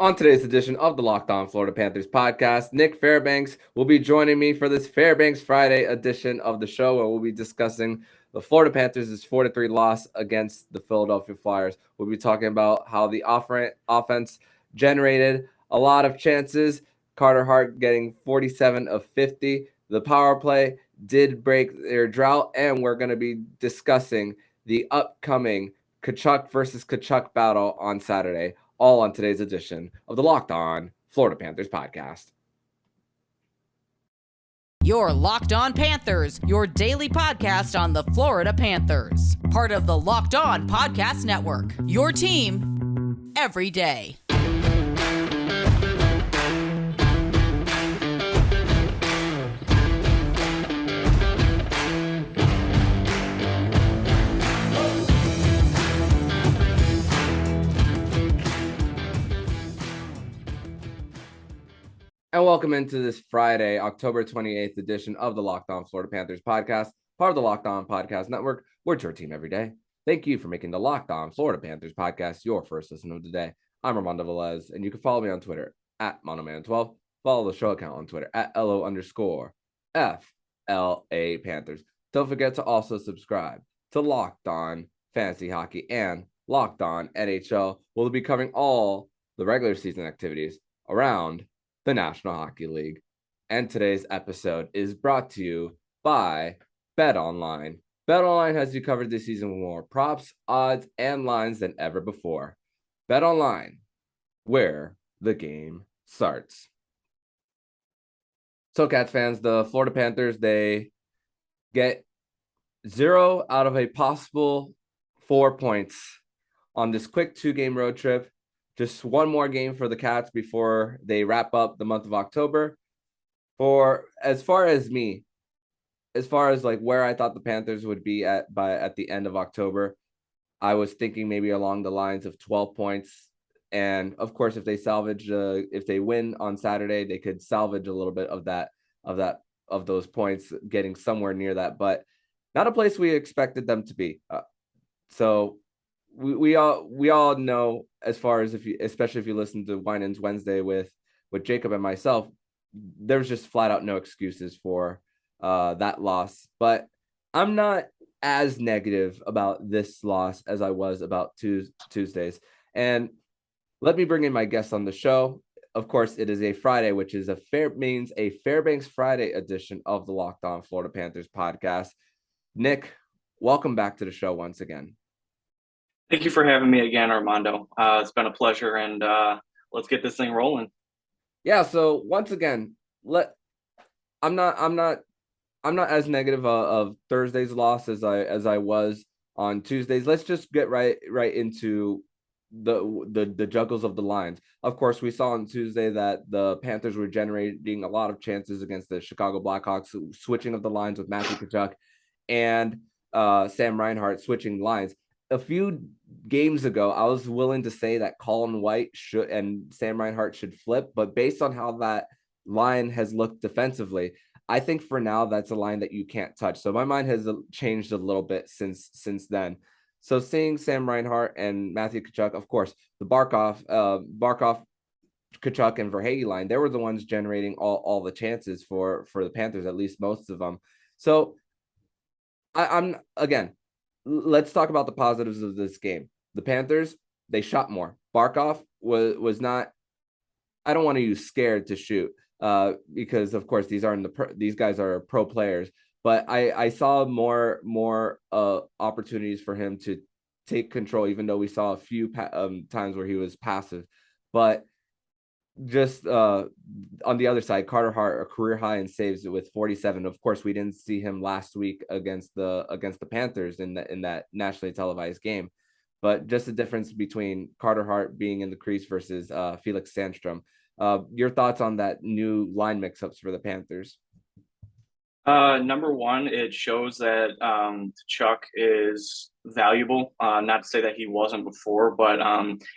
On today's edition of the Locked On Florida Panthers podcast, Nick Fairbanks will be joining me for this Fairbanks Friday edition of the show, where we'll be discussing the Florida Panthers' 4-3 loss against the Philadelphia Flyers. We'll be talking about how the offense generated a lot of chances. Carter Hart getting 47 of 50. The power play did break their drought, and we're going to be discussing the upcoming Tkachuk versus Tkachuk battle on Saturday, all on today's edition of the Locked On Florida Panthers podcast. Your Locked On Panthers, your daily podcast on the Florida Panthers. Part of the Locked On Podcast Network, your team every day. And welcome into this Friday, October 28th edition of the Locked On Florida Panthers podcast, part of the Locked On Podcast Network. We're your team every day. Thank you for making the Locked On Florida Panthers podcast your first listen of the day. I'm Armando Velez, and you can follow me on Twitter at Monoman12. Follow the show account on Twitter at LO_FLA Panthers. Don't forget to also subscribe to Locked On Fantasy Hockey and Locked On NHL. We'll be covering all the regular season activities around the National Hockey League. And today's episode is brought to you by BetOnline. BetOnline has you covered this season with more props, odds, and lines than ever before. BetOnline, where the game starts. So, Cats fans, the Florida Panthers, they get 0 out of a possible 4 points on this quick 2-game road trip. Just one more game for the Cats before they wrap up the month of October. As far as like where I thought the Panthers would be at the end of October, I was thinking maybe along the lines of 12 points. And of course, if they win on Saturday, they could salvage a little bit of those points, getting somewhere near that, but not a place we expected them to be. So we all know, as far as especially if you listen to Winans Wednesday with Jacob and myself, there's just flat out no excuses for that loss. But I'm not as negative about this loss as I was about Tuesdays. And let me bring in my guest on the show. Of course, it is a Friday, which is a Fairbanks Friday edition of the Locked On Florida Panthers podcast. Nick, welcome back to the show once again. Thank you for having me again, Armando. It's been a pleasure, and let's get this thing rolling. Yeah. So once again, I'm not as negative of Thursday's loss as I was on Tuesdays. Let's just get right into the juggles of the lines. Of course, we saw on Tuesday that the Panthers were generating a lot of chances against the Chicago Blackhawks, switching of the lines with Matthew Tkachuk and Sam Reinhart switching lines. A few games ago, I was willing to say that Colin White and Sam Reinhart should flip, but based on how that line has looked defensively, I think for now that's a line that you can't touch. So my mind has changed a little bit since then. So seeing Sam Reinhart and Matthew Tkachuk, of course, the Barkov, Tkachuk, and Verhaeghe line, they were the ones generating all the chances for the Panthers, at least most of them. So I'm again. Let's talk about the positives of this game. The Panthers, they shot more. Barkov was not, I don't want to use scared to shoot because, of course, these guys are pro players. But I saw more opportunities for him to take control, even though we saw a few times where he was passive. But just on the other side, Carter Hart, a career high in saves with 47. Of course, we didn't see him last week against the Panthers in that nationally televised game, but just the difference between Carter Hart being in the crease versus Felix Sandstrom. Your thoughts on that new line mix-ups for the Panthers? Number one, it shows that Chuck is valuable. Not to say that he wasn't before, but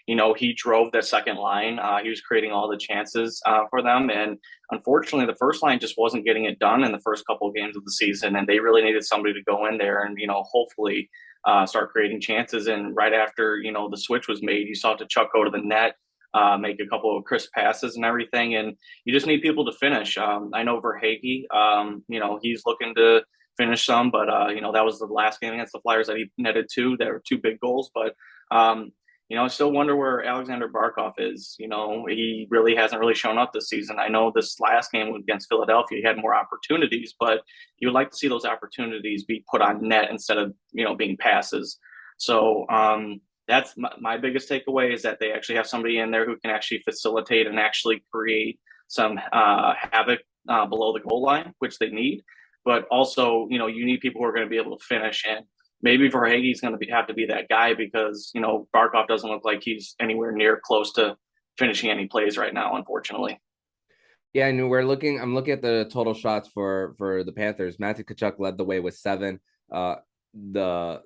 he drove that second line. He was creating all the chances for them, and unfortunately, the first line just wasn't getting it done in the first couple of games of the season. And they really needed somebody to go in there and hopefully start creating chances. And right after the switch was made, you saw Chuck go to the net. make a couple of crisp passes and everything. And you just need people to finish. I know Verhage, he's looking to finish some, but that was the last game against the Flyers that he netted two. There were two big goals, but I still wonder where Alexander Barkov is. He really hasn't really shown up this season. I know this last game against Philadelphia, he had more opportunities, but you would like to see those opportunities be put on net instead of, being passes. So that's my biggest takeaway, is that they actually have somebody in there who can actually facilitate and actually create some havoc below the goal line, which they need. But also, you need people who are going to be able to finish, and maybe Verhage is going to have to be that guy, because, Barkov doesn't look like he's anywhere near close to finishing any plays right now, unfortunately. Yeah, and I'm looking at the total shots for the Panthers. Matthew Tkachuk led the way with 7. The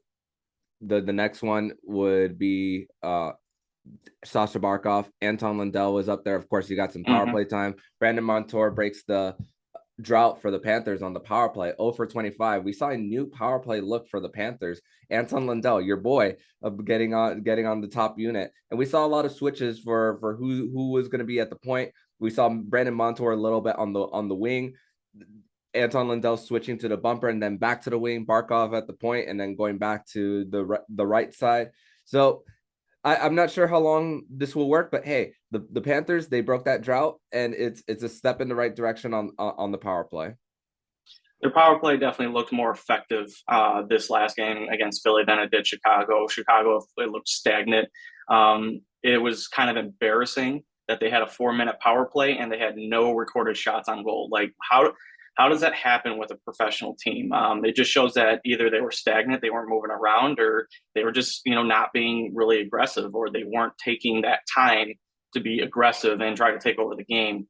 next one would be Sasha Barkov. Anton Lundell was up there. Of course, you got some power play time. Brandon Montour breaks the drought for the Panthers on the power play, 0 for 25. We saw a new power play look for the Panthers. Anton Lundell, your boy, getting on the top unit, and we saw a lot of switches for who was going to be at the point. We saw Brandon Montour a little bit on the wing, Anton Lundell switching to the bumper and then back to the wing, Barkov at the point, and then going back to the right side. So I'm not sure how long this will work, but hey, the Panthers, they broke that drought, and it's a step in the right direction on the power play. Their power play definitely looked more effective this last game against Philly than it did Chicago. Chicago, it looked stagnant. It was kind of embarrassing that they had a 4-minute power play and they had no recorded shots on goal. Like, how does that happen with a professional team? It just shows that either they were stagnant, they weren't moving around, or they were just, not being really aggressive, or they weren't taking that time to be aggressive and try to take over the game,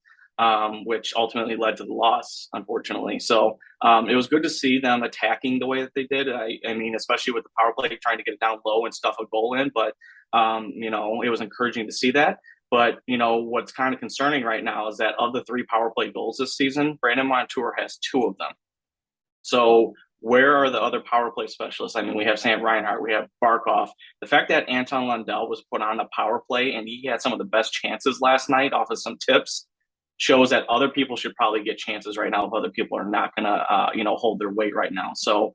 which ultimately led to the loss, unfortunately. So it was good to see them attacking the way that they did. I mean, especially with the power play, trying to get it down low and stuff a goal in. But, it was encouraging to see that. But, what's kind of concerning right now is that of the 3 power play goals this season, Brandon Montour has 2 of them. So where are the other power play specialists? I mean, we have Sam Reinhart, we have Barkov. The fact that Anton Lundell was put on the power play and he had some of the best chances last night off of some tips shows that other people should probably get chances right now if other people are not going to, hold their weight right now. So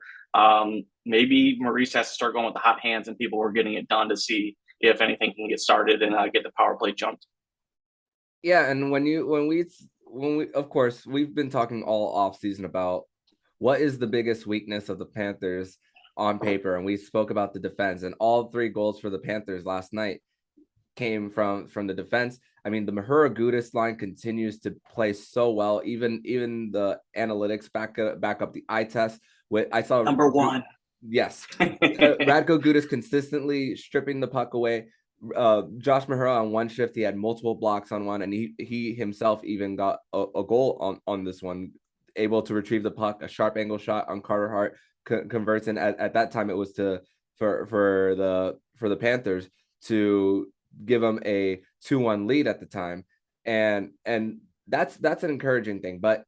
maybe Maurice has to start going with the hot hands and people who are getting it done to see if anything can get started and get the power play jumped. Yeah, and when we of course, we've been talking all off season about what is the biggest weakness of the Panthers on paper, and we spoke about the defense, and all 3 goals for the Panthers last night came from the defense. I mean, the Mahura Gudis line continues to play so well. Even the analytics back up the eye test. I saw number 1. Yes. Radko Gudas consistently stripping the puck away. Josh Mahura on one shift, he had multiple blocks on one, and he himself even got a goal on this one, able to retrieve the puck, a sharp angle shot on Carter Hart, converts, and at that time it was for the Panthers to give them a 2-1 lead at the time, and that's an encouraging thing. But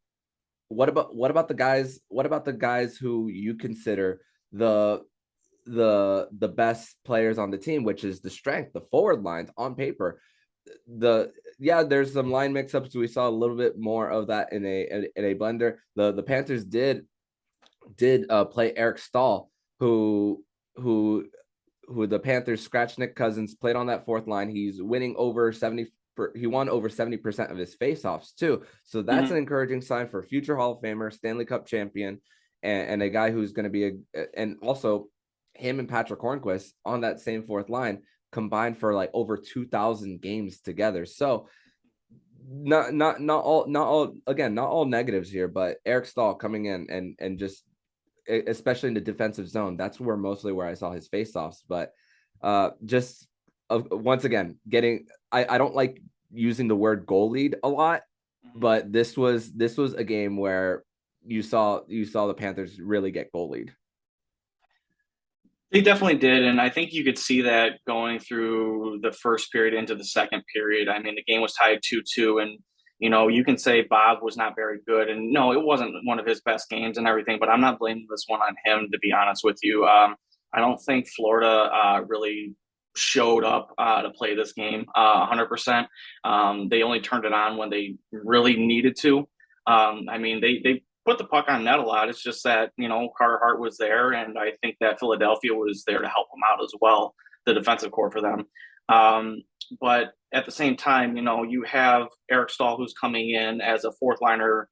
what about the guys? What about the guys who you consider the best players on the team, which is the strength, the forward lines on paper? There's some line mix-ups. We saw a little bit more of that in a blender. The Panthers did play Eric Stahl, who the Panthers scratched Nick Cousins, played on that 4th line. He's winning over 70. He won over 70% of his faceoffs too. So that's an encouraging sign for future Hall of Famer, Stanley Cup champion, and a guy who's going to be and also him and Patrick Hornquist on that same 4th line combined for like over 2,000 games together. So not all negatives here, but Eric Stahl coming in and just, especially in the defensive zone, that's where I saw his faceoffs. But once again, I don't like using the word goal lead a lot, but this was a game where you saw the Panthers really get goal lead. They definitely did, and I think you could see that going through the first period into the second period. I mean, the game was tied 2-2, and you can say Bob was not very good, and no, it wasn't one of his best games and everything, but I'm not blaming this one on him, to be honest with you. I don't think Florida really showed up to play this game 100%. They only turned it on when they really needed to. I mean, they put the puck on net a lot. It's just that, Carter Hart was there, and I think that Philadelphia was there to help them out as well, the defensive core for them. But at the same time, you have Eric Stahl, who's coming in as a fourth liner,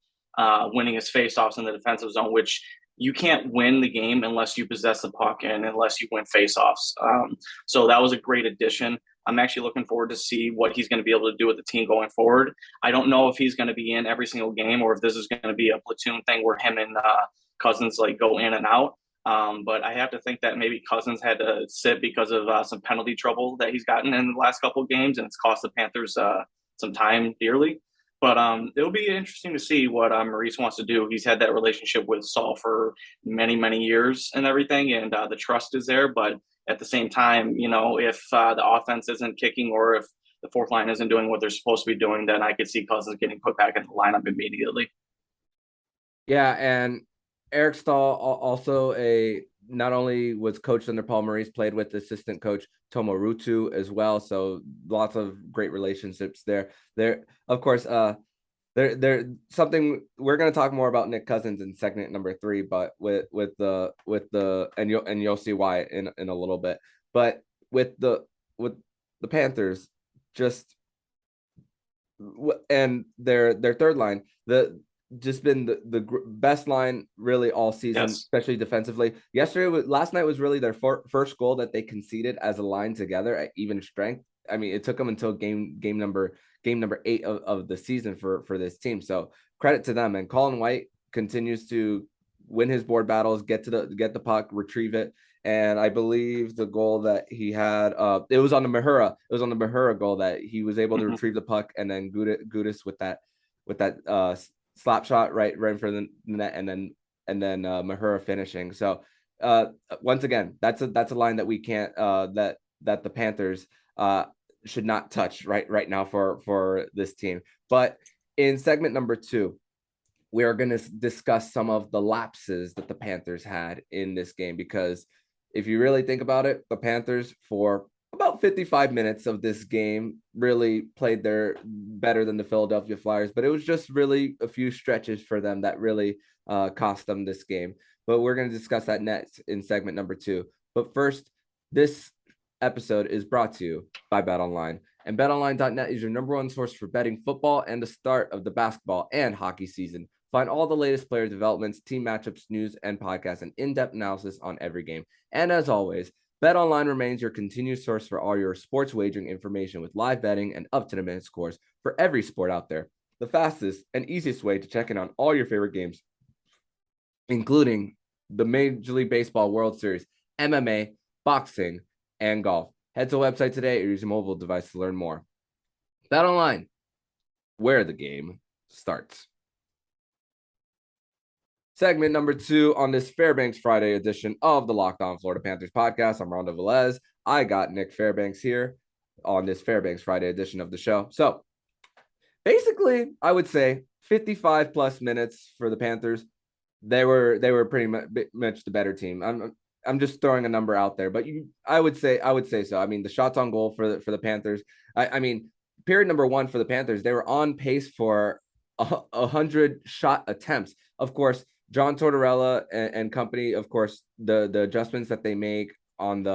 winning his faceoffs in the defensive zone, which you can't win the game unless you possess the puck and unless you win faceoffs. So that was a great addition. I'm actually looking forward to see what he's going to be able to do with the team going forward. I don't know if he's going to be in every single game or if this is going to be a platoon thing where him and Cousins go in and out. But I have to think that maybe Cousins had to sit because of some penalty trouble that he's gotten in the last couple of games, and it's cost the Panthers some time dearly. But it'll be interesting to see what Maurice wants to do. He's had that relationship with Saul for many, many years and everything, and the trust is there. But at the same time, if the offense isn't kicking or if the fourth line isn't doing what they're supposed to be doing, then I could see Cousins getting put back in the lineup immediately. Yeah, and Eric Stahl also not only was coached under Paul Maurice, played with assistant coach Tomo Rutu as well. So lots of great relationships there. Of course, there something we're going to talk more about Nick Cousins in segment number 3, but with the and you'll see why in a little bit. But with the Panthers, just and their third line, just been the best line really all season, yes, especially defensively. Last night was really their first goal that they conceded as a line together at even strength. I mean, it took them until game number 8 of the season for this team. So credit to them. And Colin White continues to win his board battles, get the puck, retrieve it. And I believe the goal that he had, it was on the Mahura. It was on the Mahura goal that he was able to retrieve the puck, and then Gudis with that slap shot right in front of the net, and then Mahura finishing. So once again, that's a line that we can't that the Panthers should not touch right now for this team. But in segment number 2, we are going to discuss some of the lapses that the Panthers had in this game, because if you really think about it, the Panthers for about 55 minutes of this game really played their better than the Philadelphia Flyers, but it was just really a few stretches for them that really cost them this game. But we're going to discuss that next in segment number 2. But first, this episode is brought to you by BetOnline. And BetOnline.net is your number one source for betting football and the start of the basketball and hockey season. Find all the latest player developments, team matchups, news, and podcasts, and in-depth analysis on every game. And as always, BetOnline remains your continued source for all your sports wagering information with live betting and up-to-the-minute scores for every sport out there. The fastest and easiest way to check in on all your favorite games, including the Major League Baseball World Series, MMA, boxing, and golf. Head to the website today or use your mobile device to learn more. BetOnline, where the game starts. Segment number 2 on this Fairbanks Friday edition of the Locked On Florida Panthers podcast. I'm Armando Velez. I got Nick Fairbanks here on this Fairbanks Friday edition of the show. So basically, I would say 55 plus minutes for the Panthers. They were pretty much the better team. I'm just throwing a number out there, but I would say so. I mean, the shots on goal for the Panthers. I mean, period number 1 for the Panthers, they were on pace for 100 shot attempts. Of course, John Tortorella and company, of course, the adjustments that they make on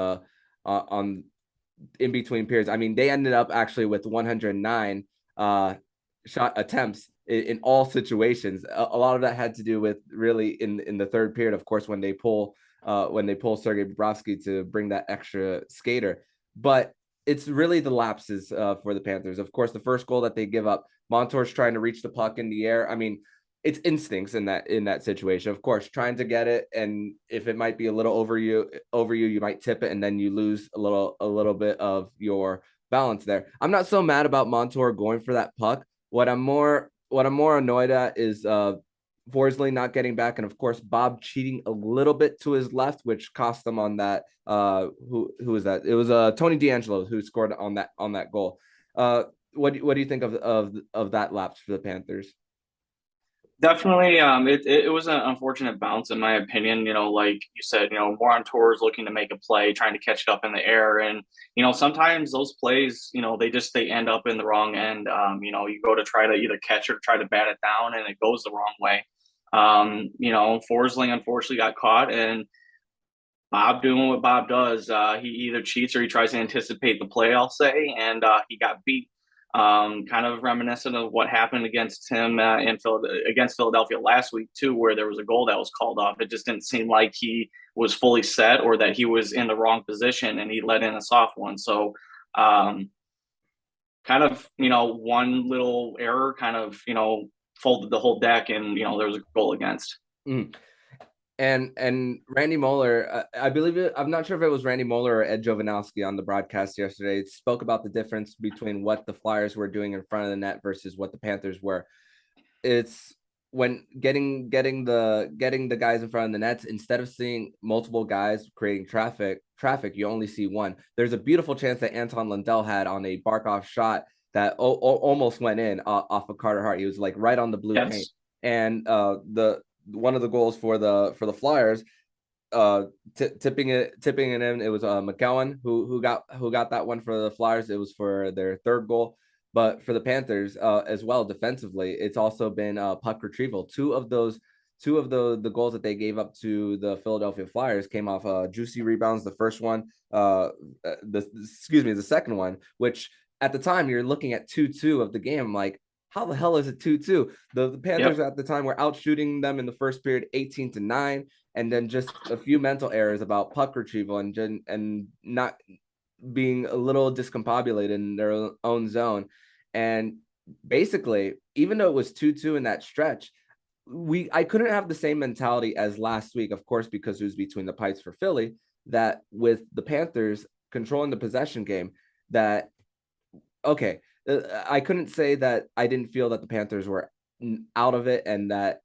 in between periods. I mean, they ended up actually with 109 shot attempts in all situations. A lot of that had to do with really in the third period, of course, when they pull Sergei Bobrovsky to bring that extra skater. But it's really the lapses for the Panthers. Of course, the first goal that they give up, Montour's trying to reach the puck in the air. I mean, it's instincts in that situation. Of course, trying to get it, and if it might be a little over you, you might tip it, and then you lose a little bit of your balance there. I'm not so mad about Montour going for that puck. What I'm more annoyed at is Vorsley not getting back, and of course Bob cheating a little bit to his left, which cost them on that. Who was that? It was Tony DeAngelo who scored on that goal. What do you think of that lapse for the Panthers? Definitely, it was an unfortunate bounce in my opinion. Like you said, Montour is looking to make a play, trying to catch it up in the air, and sometimes those plays, they end up in the wrong end. You go to try to either catch or try to bat it down, and it goes the wrong way. Forsling unfortunately got caught, and Bob doing what Bob does. He either cheats or he tries to anticipate the play, I'll say, and he got beat. Kind of reminiscent of what happened against him against Philadelphia last week too, where there was a goal that was called off. It just didn't seem like he was fully set or that he was in the wrong position, and he let in a soft one. So, kind of one little error, kind of folded the whole deck, and there was a goal against. Mm. And Randy Moeller, I believe it. I'm not sure if it was Randy Moeller or Ed Jovanowski on the broadcast yesterday. It spoke about the difference between what the Flyers were doing in front of the net versus what the Panthers were. It's when getting the guys in front of the nets, instead of seeing multiple guys creating traffic, you only see one. There's a beautiful chance that Anton Lundell had on a Barkov shot that almost went in off of Carter Hart. He was like right on the blue paint, and the one of the goals for the Flyers, tipping it in. It was McGowan who got that one for the Flyers. It was for their third goal. But for the Panthers as well, defensively, it's also been puck retrieval. Two of the goals that they gave up to the Philadelphia Flyers came off juicy rebounds. The first one, the second one, which at the time you're looking at 2-2 of the game, like, how the hell is it 2-2? The Panthers at the time were out shooting them in the first period 18-9, and then just a few mental errors about puck retrieval and not being a little discombobulated in their own zone. And basically, even though it was 2-2 in that stretch, I couldn't have the same mentality as last week, of course, because it was between the pipes for Philly, that with the Panthers controlling the possession game, that, okay, I couldn't say that I didn't feel that the Panthers were out of it, and that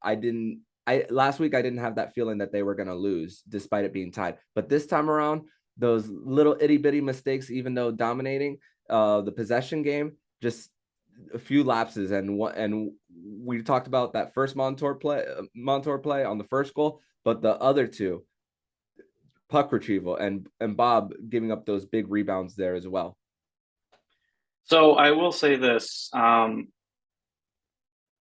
last week I didn't have that feeling that they were going to lose despite it being tied. But this time around, those little itty bitty mistakes, even though dominating the possession game, just a few lapses, and we talked about that first Montour play on the first goal, but the other two, puck retrieval and Bob giving up those big rebounds there as well. So I will say this: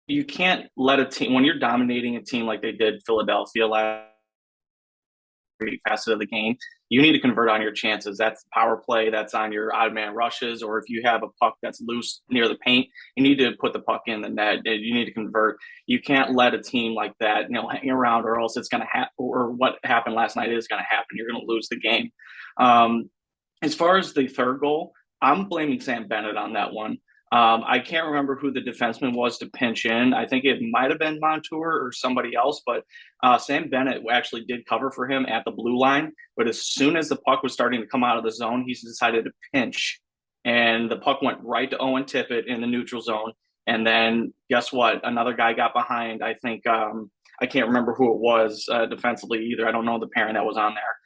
you can't let a team, when you're dominating a team like they did Philadelphia last facet of the game, you need to convert on your chances. That's the power play, that's on your odd man rushes, or if you have a puck that's loose near the paint, you need to put the puck in the net. You need to convert. You can't let a team like that, hang around, or else it's going to happen, or what happened last night is going to happen. You're going to lose the game. As far as the third goal, I'm blaming Sam Bennett on that one. I can't remember who the defenseman was to pinch in. I think it might have been Montour or somebody else, but Sam Bennett actually did cover for him at the blue line. But as soon as the puck was starting to come out of the zone, he decided to pinch, and the puck went right to Owen Tippett in the neutral zone. And then guess what? Another guy got behind. I think I can't remember who it was defensively either. I don't know the pairing that was on there.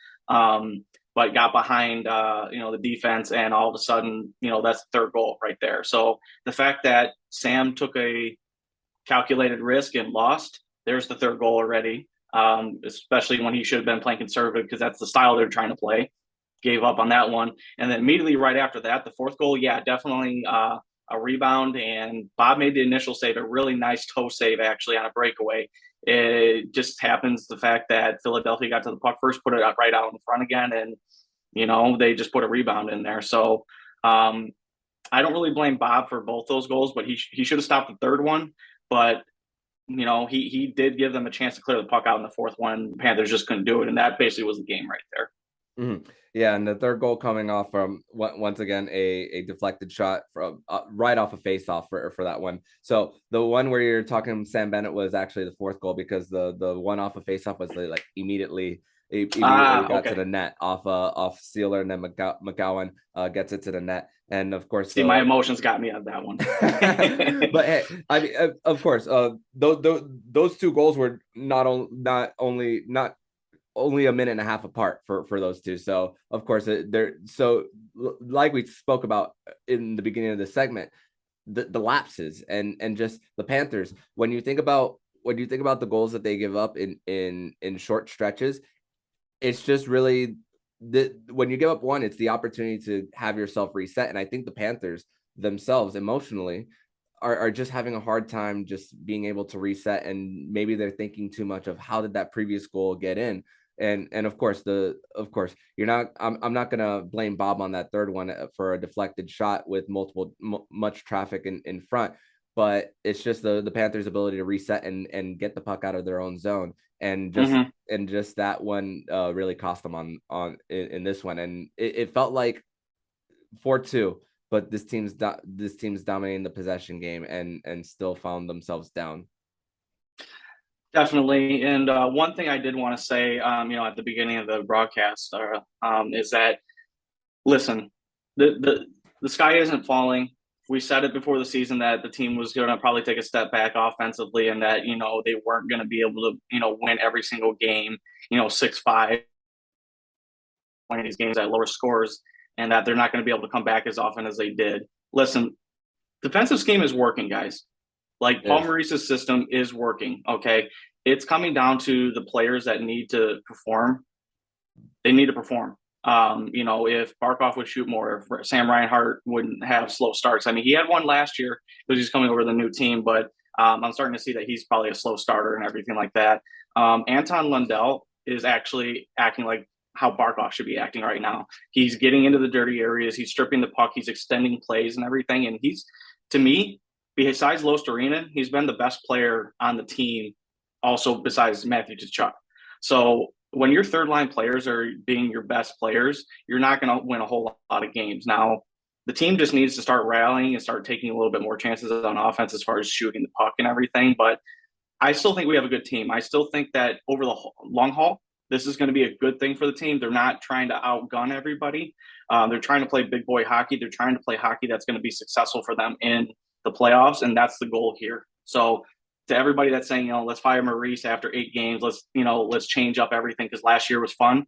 But got behind, the defense, and all of a sudden, that's the third goal right there. So the fact that Sam took a calculated risk and lost, there's the third goal already, especially when he should have been playing conservative, because that's the style they're trying to play. Gave up on that one. And then immediately right after that, the fourth goal, definitely a rebound. And Bob made the initial save, a really nice toe save, actually, on a breakaway. It just happens the fact that Philadelphia got to the puck first, put it right out in front again, and they just put a rebound in there. So I don't really blame Bob for both those goals, but he should have stopped the third one. But he did give them a chance to clear the puck out in the fourth one. The Panthers just couldn't do it, and that basically was the game right there. Mm-hmm. Yeah, and the third goal coming off from, once again, a deflected shot from right off a face-off for that one. So the one where you're talking Sam Bennett was actually the fourth goal, because the one off a face-off was like immediately got to the net off Sealer, and then McGowan gets it to the net. And of course, my emotions got me on that one. But hey, I mean, of course, those two goals were not only a minute and a half apart for those two. So of course they're so, like we spoke about in the beginning of the segment, the lapses and just the Panthers. When you think about when you think about the goals that they give up in short stretches, it's just really when you give up one, it's the opportunity to have yourself reset. And I think the Panthers themselves emotionally are just having a hard time just being able to reset. And maybe they're thinking too much of how did that previous goal get in? And of course, you're not, I'm not going to blame Bob on that third one for a deflected shot with much traffic in front, but it's just the Panthers' ability to reset and get the puck out of their own zone. And just that one really cost them in this one. And it felt like 4-2, but this team's dominating the possession game and still found themselves down. Definitely. And one thing I did want to say, at the beginning of the broadcast, is that, listen, the sky isn't falling. We said it before the season that the team was going to probably take a step back offensively, and that, they weren't going to be able to, win every single game, 6-5, playing these games at lower scores, and that they're not going to be able to come back as often as they did. Listen, defensive scheme is working, guys. Like, Paul Maurice's system is working, okay? It's coming down to the players that need to perform. They need to perform. If Barkov would shoot more, if Sam Reinhart wouldn't have slow starts. I mean, he had one last year because he's coming over the new team, but I'm starting to see that he's probably a slow starter and everything like that. Anton Lundell is actually acting like how Barkov should be acting right now. He's getting into the dirty areas. He's stripping the puck. He's extending plays and everything. And he's, to me, besides Lostarinen, he's been the best player on the team, also besides Matthew Tkachuk. So when your third line players are being your best players, you're not going to win a whole lot of games. Now, the team just needs to start rallying and start taking a little bit more chances on offense as far as shooting the puck and everything. But I still think we have a good team. I still think that over the long haul, this is going to be a good thing for the team. They're not trying to outgun everybody. They're trying to play big boy hockey. They're trying to play hockey that's going to be successful for them in the playoffs, and that's the goal here. So to everybody that's saying, let's fire Maurice after 8 games, let's change up everything because last year was fun.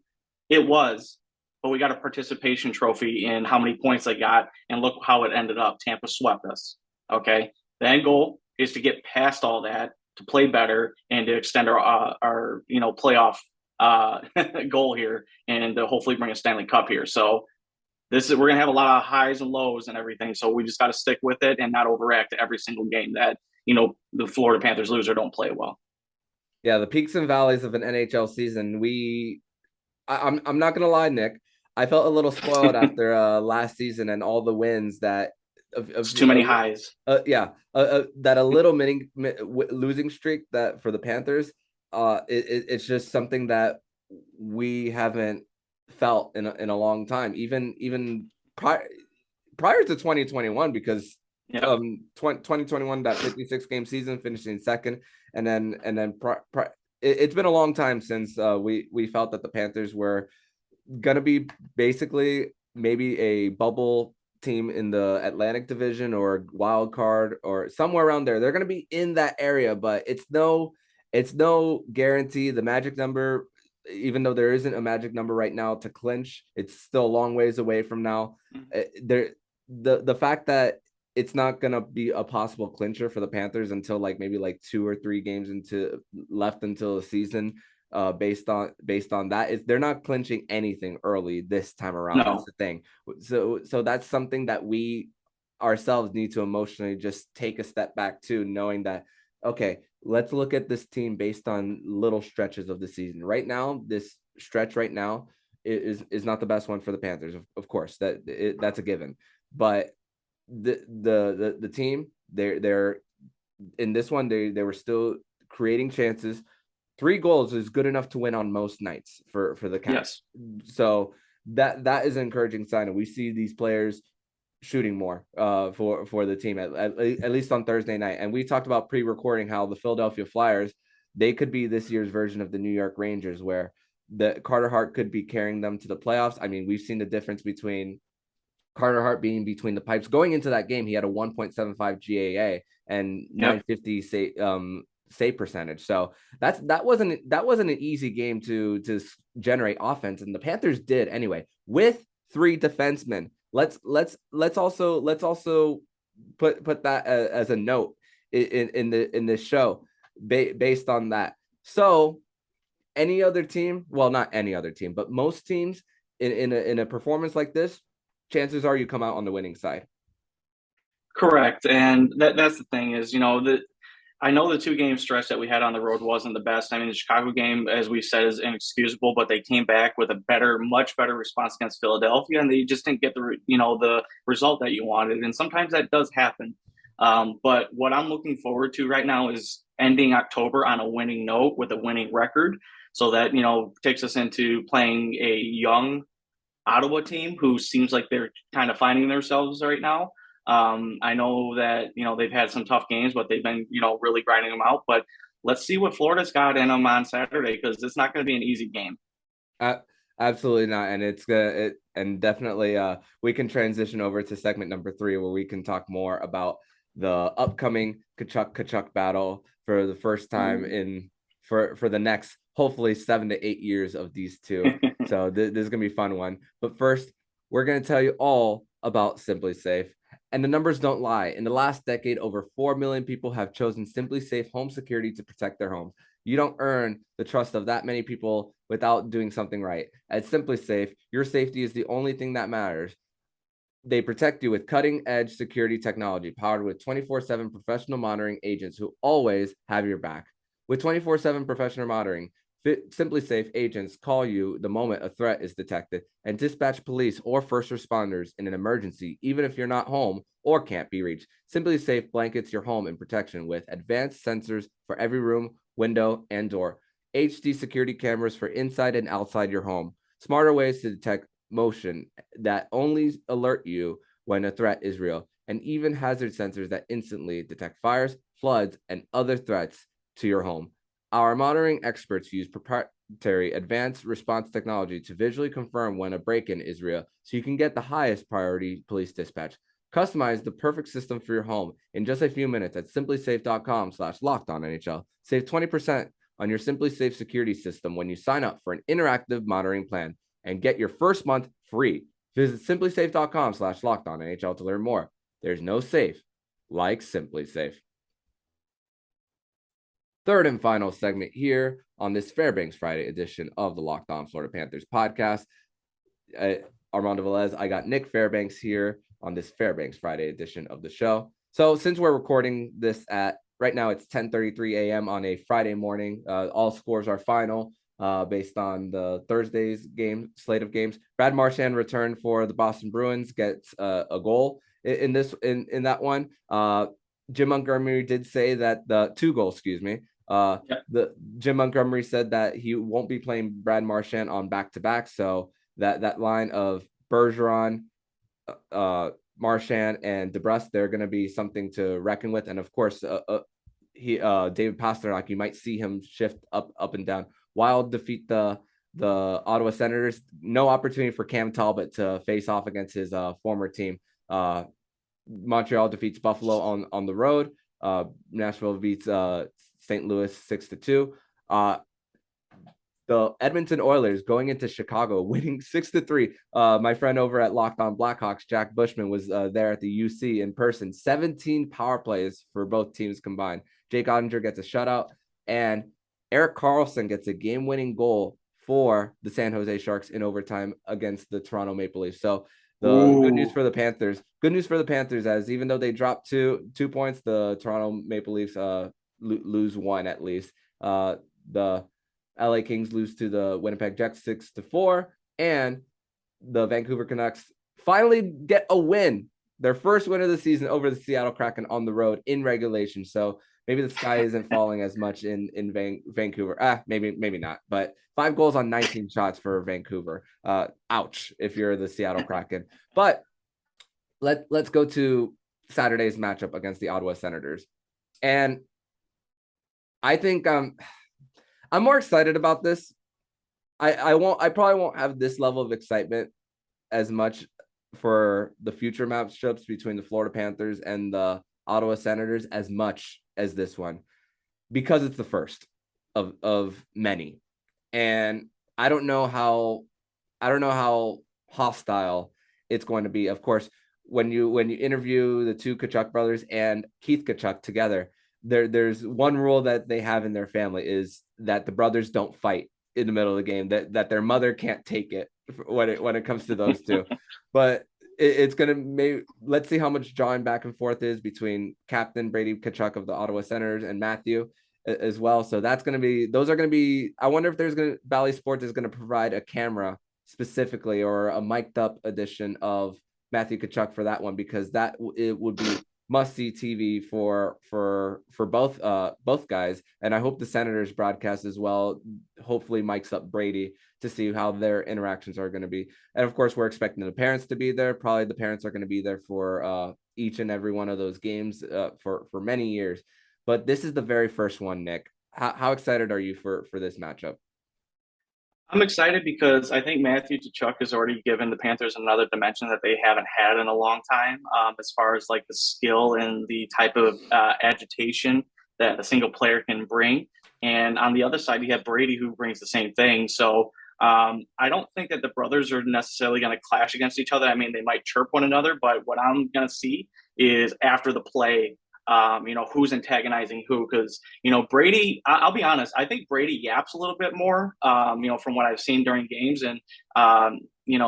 It was, but we got a participation trophy in how many points they got, and look how it ended up. Tampa swept us. Okay, the end goal is to get past all that, to play better, and to extend our playoff goal here, and to hopefully bring a Stanley Cup here. So we're going to have a lot of highs and lows and everything. So we just got to stick with it and not overreact to every single game that, the Florida Panthers lose or don't play well. Yeah, the peaks and valleys of an NHL season. I'm not going to lie, Nick. I felt a little spoiled after last season and all the wins that it's too many highs. That a little mini losing streak that for the Panthers, it's just something that we haven't felt in a long time, even prior to 2021, because 2021, that 56 game season, finishing second, and then it's been a long time since we felt that the Panthers were gonna be basically maybe a bubble team in the Atlantic Division or wild card or somewhere around there. They're gonna be in that area, but it's no guarantee. The magic number, even though there isn't a magic number right now to clinch, it's still a long ways away from now. The fact that it's not going to be a possible clincher for the Panthers until maybe 2 or 3 games left until the season, based on that, is they're not clinching anything early this time around. No. That's the thing. So that's something that we ourselves need to emotionally just take a step back to, knowing that, okay, let's look at this team based on little stretches of the season. Right now, this stretch right now is not the best one for the Panthers. Of course, that's a given. But the team, they're in this one, they were still creating chances. 3 goals is good enough to win on most nights for the Caps. Yes. So that is an encouraging sign, and we see these players shooting more for the team at least on Thursday night. And we talked about pre-recording how the Philadelphia Flyers, they could be this year's version of the New York Rangers, where the Carter Hart could be carrying them to the playoffs. I mean, we've seen the difference between Carter Hart being between the pipes. Going into that game, he had a 1.75 GAA and 950 save percentage. So that wasn't an easy game to generate offense, and the Panthers did anyway with 3 defensemen. Let's also put that as a note in this show. based on that. So any other team, well, not any other team, but most teams in a performance like this, chances are you come out on the winning side. Correct. And that's the thing is, I know the 2-game stretch that we had on the road wasn't the best. I mean, the Chicago game, as we said, is inexcusable, but they came back with a much better response against Philadelphia, and they just didn't get the result that you wanted. And sometimes that does happen. But what I'm looking forward to right now is ending October on a winning note with a winning record. So that, takes us into playing a young Ottawa team who seems like they're kind of finding themselves right now. I know that, they've had some tough games, but they've been, really grinding them out. But let's see what Florida's got in them on Saturday, because it's not going to be an easy game. Absolutely not. And it's good. And definitely we can transition over to segment number 3, where we can talk more about the upcoming Kachuk battle for the first time for the next, hopefully 7 to 8 years of these two. So this is going to be a fun one. But first, we're going to tell you all about Simply Safe. And the numbers don't lie. In the last decade, over 4 million people have chosen Simply Safe home security to protect their homes. You don't earn the trust of that many people without doing something right. At Simply Safe, your safety is the only thing that matters. They protect you with cutting-edge security technology powered with 24/7 professional monitoring agents who always have your back. With 24/7 professional monitoring, Simply Safe agents call you the moment a threat is detected and dispatch police or first responders in an emergency, even if you're not home or can't be reached. Simply Safe blankets your home in protection with advanced sensors for every room, window, and door, HD security cameras for inside and outside your home, smarter ways to detect motion that only alert you when a threat is real, and even hazard sensors that instantly detect fires, floods, and other threats to your home. Our monitoring experts use proprietary advanced response technology to visually confirm when a break-in is real, so you can get the highest priority police dispatch. Customize the perfect system for your home in just a few minutes at simplysafe.com/lockedonnhl. Save 20% on your Simply Safe security system when you sign up for an interactive monitoring plan and get your first month free. Visit simplysafe.com/lockedonnhl to learn more. There's no safe like Simply Safe. Third and final segment here on this Fairbanks Friday edition of the Locked On Florida Panthers podcast. Armando Velez, I got Nick Fairbanks here on this Fairbanks Friday edition of the show. So since we're recording this at right now, it's 10:33 a.m. on a Friday morning. All scores are final based on the Thursday's game slate of games. Brad Marchand returned for the Boston Bruins, gets a goal in that one. Jim Montgomery did say that the 2 goals, the Jim Montgomery said that he won't be playing Brad Marchand on back-to-back, so that line of Bergeron, Marchand, and DeBrusque, they're going to be something to reckon with. And of course, David Pastrnak, you might see him shift up and down. Wild defeat the Ottawa Senators. No opportunity for Cam Talbot to face off against his former team. Montreal defeats Buffalo on the road. Nashville beats St. Louis 6-2. The Edmonton Oilers going into Chicago, winning 6-3. My friend over at Locked On Blackhawks, Jack Bushman, was there at the UC in person. 17 power plays for both teams combined. Jake Ottinger gets a shutout, and Erik Karlsson gets a game-winning goal for the San Jose Sharks in overtime against the Toronto Maple Leafs. So good news for the Panthers. Good news for the Panthers, as even though they dropped two points, the Toronto Maple Leafs lose 1 at least. The LA Kings lose to the Winnipeg Jets 6-4, and the Vancouver Canucks finally get a win, their first win of the season over the Seattle Kraken on the road in regulation. So maybe the sky isn't falling as much in Vancouver. Maybe not. But 5 goals on 19 shots for Vancouver. Ouch, if you're the Seattle Kraken. But let's go to Saturday's matchup against the Ottawa Senators, and I think I'm more excited about this. I probably won't have this level of excitement as much for the future matchups between the Florida Panthers and the Ottawa Senators as much as this one, because it's the first of many. And I don't know how hostile it's going to be. Of course, when you interview the 2 Kachuk brothers and Keith Kachuk together, there's one rule that they have in their family is that the brothers don't fight in the middle of the game, that their mother can't take it when it comes to those two. But it's gonna let's see how much drawing back and forth is between Captain Brady Tkachuk of the Ottawa Senators and Matthew as well. So those are gonna be. I wonder if Bally Sports is gonna provide a camera specifically or a mic'd up edition of Matthew Tkachuk for that one, because it would be must-see TV for both guys. And I hope the Senators broadcast as well hopefully mics up Brady to see how their interactions are going to be. And of course, we're expecting the parents to be there. Probably the parents are going to be there for each and every one of those games for many years. But this is the very first one, Nick. How excited are you for this matchup? I'm excited because I think Matthew Tkachuk has already given the Panthers another dimension that they haven't had in a long time, as far as like the skill and the type of agitation that a single player can bring. And on the other side, you have Brady, who brings the same thing. So I don't think that the brothers are necessarily going to clash against each other. I mean, they might chirp one another, but what I'm going to see is after the play, who's antagonizing who, because, Brady, I'll be honest, I think Brady yaps a little bit more, from what I've seen during games. And,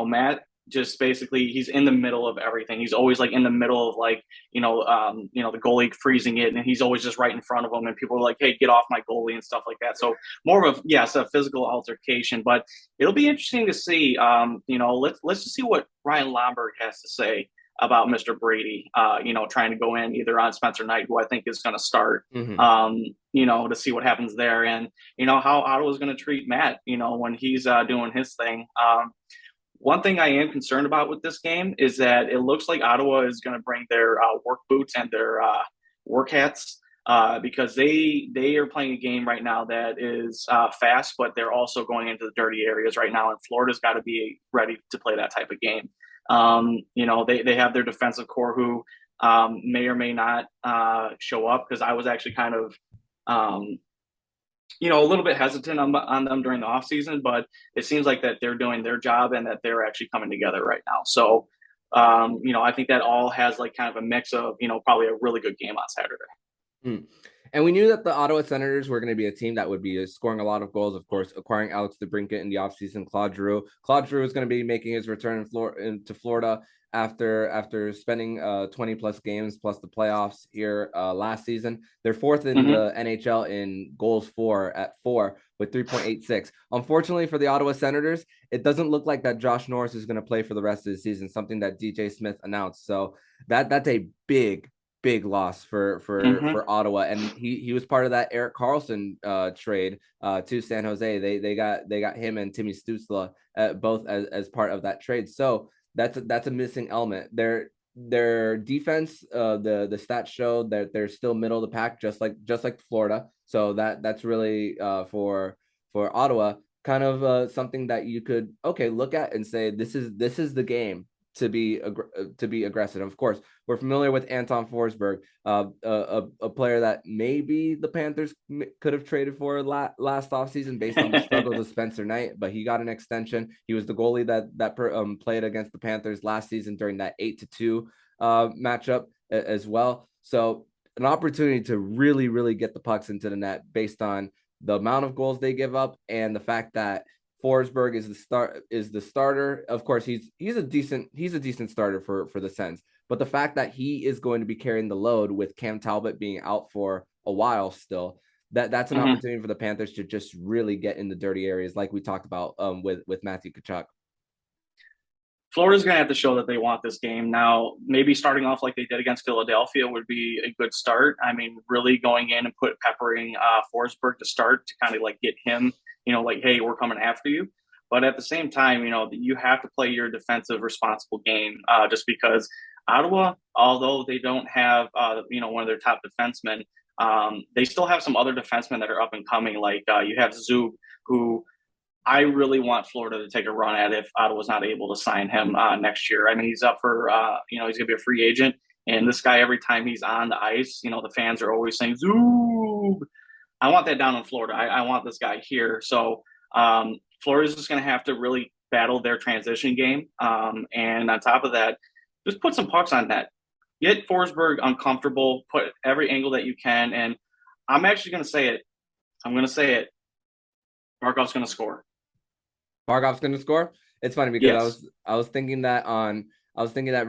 Matt just basically, he's in the middle of everything. He's always like in the middle of like, the goalie freezing it, and he's always just right in front of him. And people are like, hey, get off my goalie and stuff like that. So more of a physical altercation, but it'll be interesting to see, let's just see what Ryan Lomberg has to say about Mr. Brady, trying to go in either on Spencer Knight, who I think is going to start, to see what happens there, and, how Ottawa's going to treat Matt, when he's doing his thing. One thing I am concerned about with this game is that it looks like Ottawa is going to bring their work boots and their work hats, because they are playing a game right now that is fast, but they're also going into the dirty areas right now, and Florida's got to be ready to play that type of game. They have their defensive core who may or may not show up, because I was actually kind of a little bit hesitant on them during the offseason, but it seems like that they're doing their job and that they're actually coming together right now. So I think that all has like kind of a mix of, probably a really good game on Saturday. And we knew that the Ottawa Senators were going to be a team that would be scoring a lot of goals, of course, acquiring Alex DeBrincat in the offseason. Claude Giroux is going to be making his return into Florida after spending 20-plus games plus the playoffs here last season. They're fourth in the NHL in goals for at 4 with 3.86. Unfortunately for the Ottawa Senators, it doesn't look like that Josh Norris is going to play for the rest of the season, something that DJ Smith announced. So that's a big loss for Ottawa, and he was part of that Erik Karlsson trade to San Jose. They got him and Timmy Stützle both as part of that trade. So that's a missing element. Their defense, the stats show that they're still middle of the pack, just like Florida. So that's really for Ottawa kind of something that you could look at and say this is the game to be aggressive. Of course, we're familiar with Anton Forsberg, a player that maybe the Panthers could have traded for last offseason based on the struggles of Spencer Knight, but he got an extension. He was the goalie that played against the Panthers last season during that 8-2 matchup as well. So an opportunity to really, really get the pucks into the net based on the amount of goals they give up and the fact that Forsberg is the starter. Of course, he's a decent starter for the Sens, but the fact that he is going to be carrying the load with Cam Talbot being out for a while still, that's an opportunity for the Panthers to just really get in the dirty areas, like we talked about with Matthew Tkachuk. Florida's going to have to show that they want this game. Now, maybe starting off like they did against Philadelphia would be a good start. I mean, really going in and peppering Forsberg to start to kind of like get him, like, hey, we're coming after you. But at the same time, you have to play your defensive responsible game, just because Ottawa, although they don't have, one of their top defensemen, they still have some other defensemen that are up and coming. Like you have Zub, who I really want Florida to take a run at if Ottawa's not able to sign him next year. I mean, he's up for, he's going to be a free agent. And this guy, every time he's on the ice, the fans are always saying, Zoob. I want that down in Florida. I want this guy here. So Florida's just going to have to really battle their transition game. And on top of that, just put some pucks on net. Get Forsberg uncomfortable, put every angle that you can. And I'm actually going to say it. I'm going to say it. Barkov's going to score. Barkov's going to score. It's funny because Yes. I was thinking that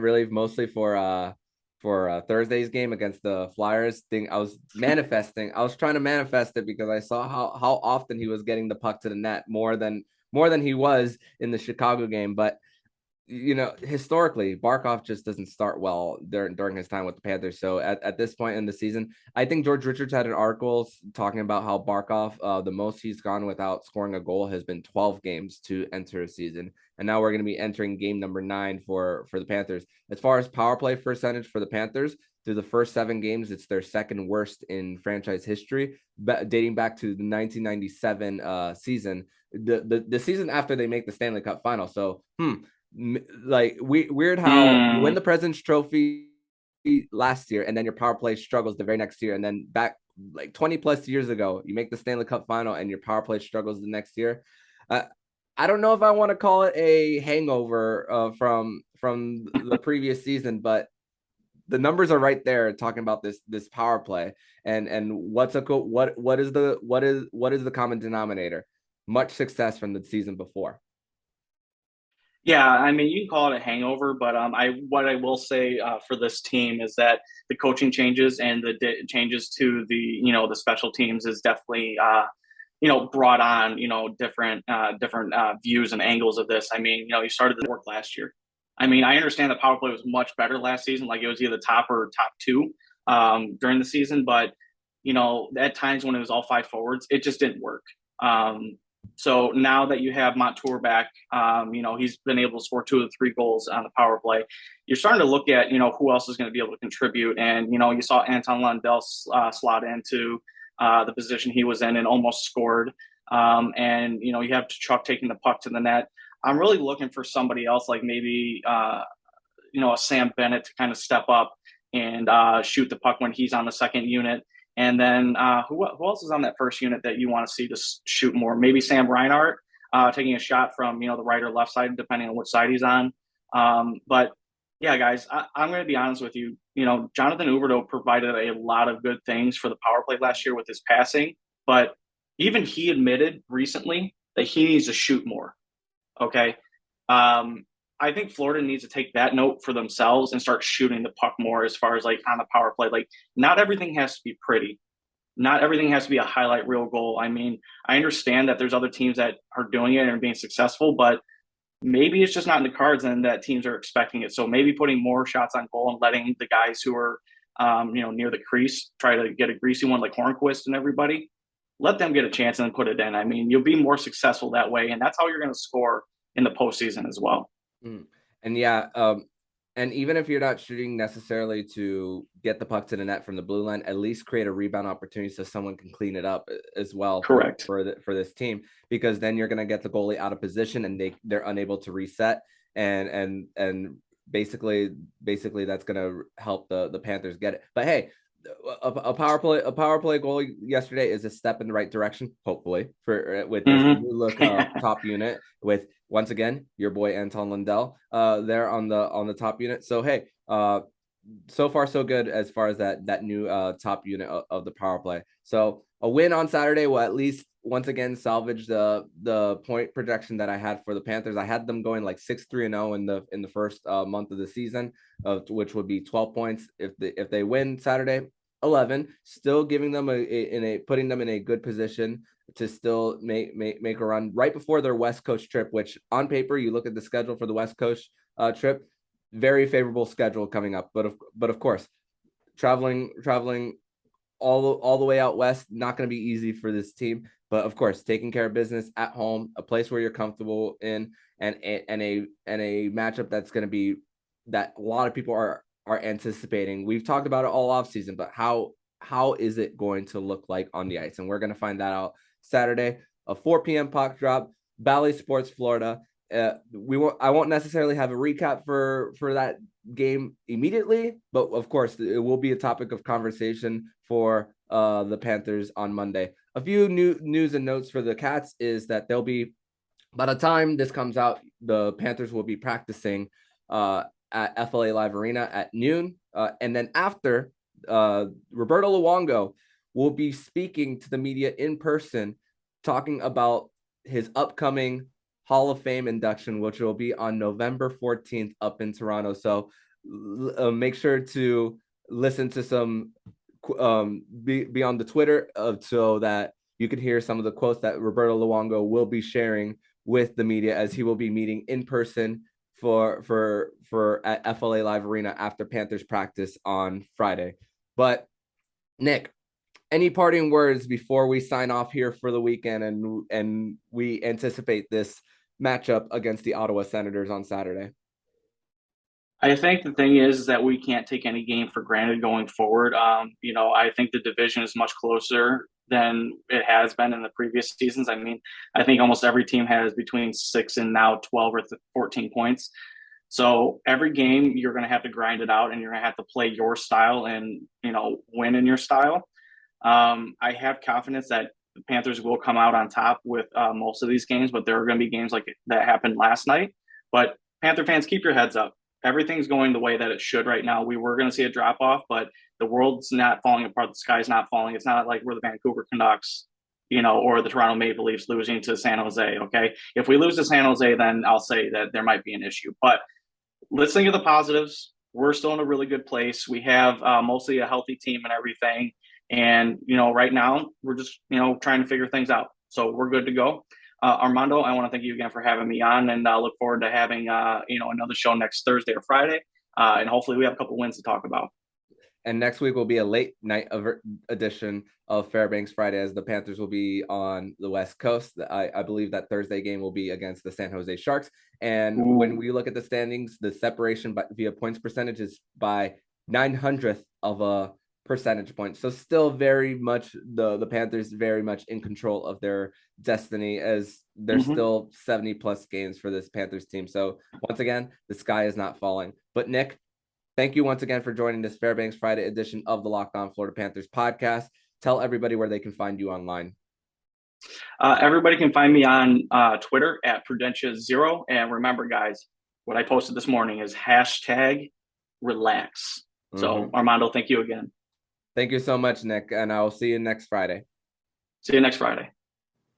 really mostly for Thursday's game against the Flyers. I was trying to manifest it because I saw how often he was getting the puck to the net more than he was in the Chicago game. But historically, Barkov just doesn't start well during his time with the Panthers. So at this point in the season, I think George Richards had an article talking about how Barkov, the most he's gone without scoring a goal has been 12 games to enter a season. And now we're going to be entering game number 9 for the Panthers. As far as power play percentage for the Panthers, through the first 7 games, it's their second worst in franchise history, dating back to the 1997 season, the season after they make the Stanley Cup final. So, weird how you win the President's Trophy last year and then your power play struggles the very next year, and then back like 20 plus years ago you make the Stanley Cup final and your power play struggles the next year. I don't know if I want to call it a hangover from the previous season, but the numbers are right there talking about this power play and what is the common denominator? Much success from the season before. Yeah, I mean, you can call it a hangover, but what I will say for this team is that the coaching changes and the changes to the special teams is definitely brought on different views and angles of this. I mean, you started the work last year. I mean, I understand the power play was much better last season, like it was either top or top 2 during the season, but at times when it was all 5 forwards, it just didn't work. So now that you have Montour back, he's been able to score 2 of the 3 goals on the power play. You're starting to look at, who else is going to be able to contribute. And, you saw Anton Lundell slot into the position he was in and almost scored. And, you have Tkachuk taking the puck to the net. I'm really looking for somebody else, like maybe, a Sam Bennett to kind of step up and shoot the puck when he's on the second unit. And then who else is on that first unit that you want to see to shoot more? Maybe Sam Reinhart taking a shot from, the right or left side, depending on which side he's on. But yeah, guys, I'm going to be honest with you. Jonathan Huberdeau provided a lot of good things for the power play last year with his passing, but even he admitted recently that he needs to shoot more. Okay. I think Florida needs to take that note for themselves and start shooting the puck more as far as like on the power play. Like not everything has to be pretty. Not everything has to be a highlight reel goal. I mean, I understand that there's other teams that are doing it and being successful, but maybe it's just not in the cards and that teams are expecting it. So maybe putting more shots on goal and letting the guys who are, near the crease try to get a greasy one like Hornquist and everybody, let them get a chance and then put it in. I mean, you'll be more successful that way. And that's how you're going to score in the postseason as well. And yeah, and even if you're not shooting necessarily to get the puck to the net from the blue line, at least create a rebound opportunity so someone can clean it up as well. Correct. For this team, because then you're going to get the goalie out of position and they're unable to reset, and basically that's going to help the Panthers get it. But hey, a power play goal yesterday is a step in the right direction, hopefully, with this new look top unit with, once again, your boy Anton Lundell there on the top unit. So hey, so far so good as far as that new top unit of the power play. So a win on Saturday will at least once again salvage the point projection that I had for the Panthers. I had them going like 6-3-0 in the first month of the season, which would be 12 points if they win Saturday. 11, still giving them putting them in a good position to still make a run right before their West Coast trip, which on paper, you look at the schedule for the West Coast trip, very favorable schedule coming up. But of course, traveling all the way out west, not going to be easy for this team. But of course, taking care of business at home, a place where you're comfortable in, and a matchup that's going to be that a lot of people are anticipating. We've talked about it all off season, but how is it going to look like on the ice? And we're going to find that out Saturday, a 4 p.m. puck drop, Bally Sports, Florida. I won't necessarily have a recap for that game immediately, but of course it will be a topic of conversation for the Panthers on Monday. A few news and notes for the Cats is that they'll be, by the time this comes out, the Panthers will be practicing at FLA Live Arena at noon. And then after, Roberto Luongo will be speaking to the media in person, talking about his upcoming Hall of Fame induction, which will be on November 14th up in Toronto. So make sure to listen to some be on the Twitter so that you could hear some of the quotes that Roberto Luongo will be sharing with the media as he will be meeting in person for at FLA Live Arena after Panthers practice on Friday. But Nick, any parting words before we sign off here for the weekend and we anticipate this matchup against the Ottawa Senators on Saturday? I think the thing is that we can't take any game for granted going forward. I think the division is much closer than it has been in the previous seasons. I mean, I think almost every team has between 6 and now 12 or 14 points. So every game you're going to have to grind it out and you're going to have to play your style and, win in your style. I have confidence that the Panthers will come out on top with most of these games, but there are going to be games like that happened last night. But Panther fans, keep your heads up. Everything's going the way that it should right now. We were going to see a drop off, but the world's not falling apart. The sky's not falling. It's not like we're the Vancouver Canucks, or the Toronto Maple Leafs losing to San Jose. Okay. If we lose to San Jose, then I'll say that there might be an issue, but let's think of the positives. We're still in a really good place. We have mostly a healthy team and everything. And, right now we're just, trying to figure things out. So we're good to go. Armando, I want to thank you again for having me on, and I look forward to having, another show next Thursday or Friday. And hopefully we have a couple wins to talk about. And next week will be a late night edition of Fairbanks Friday, as the Panthers will be on the West Coast. I believe that Thursday game will be against the San Jose Sharks. And when we look at the standings, the separation via points percentage is by 900th of a percentage point. So still very much the Panthers very much in control of their destiny, as there's still 70 plus games for this Panthers team. So once again, the sky is not falling. But Nick, thank you once again for joining this Fairbanks Friday edition of the Locked On Florida Panthers podcast. Tell everybody where they can find you online. Everybody can find me on Twitter at Prudentia0. And remember, guys, what I posted this morning is #relax. So Armando, thank you again. Thank you so much, Nick, and I'll see you next Friday. See you next Friday.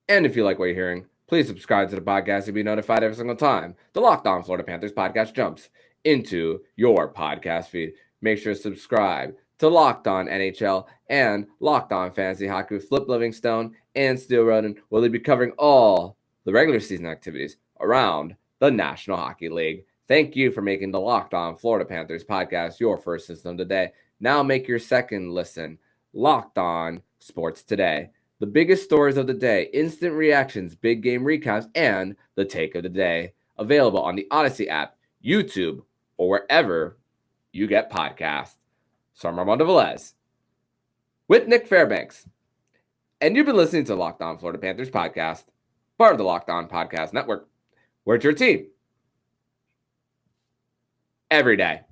And if you like what you're hearing, please subscribe to the podcast to be notified every single time the Locked On Florida Panthers podcast jumps into your podcast feed. Make sure to subscribe to Locked On NHL and Locked On Fantasy Hockey with Flip Livingstone and Steel Roden, where they'll be covering all the regular season activities around the National Hockey League. Thank you for making the Locked On Florida Panthers podcast your first listen today. Now make your second listen Locked On Sports Today. The biggest stories of the day, instant reactions, big game recaps, and the take of the day. Available on the Odyssey app, YouTube, or wherever you get podcasts. So I'm Armando Velez with Nick Fairbanks. And you've been listening to Locked On Florida Panthers podcast, part of the Locked On Podcast Network. We're your team every day.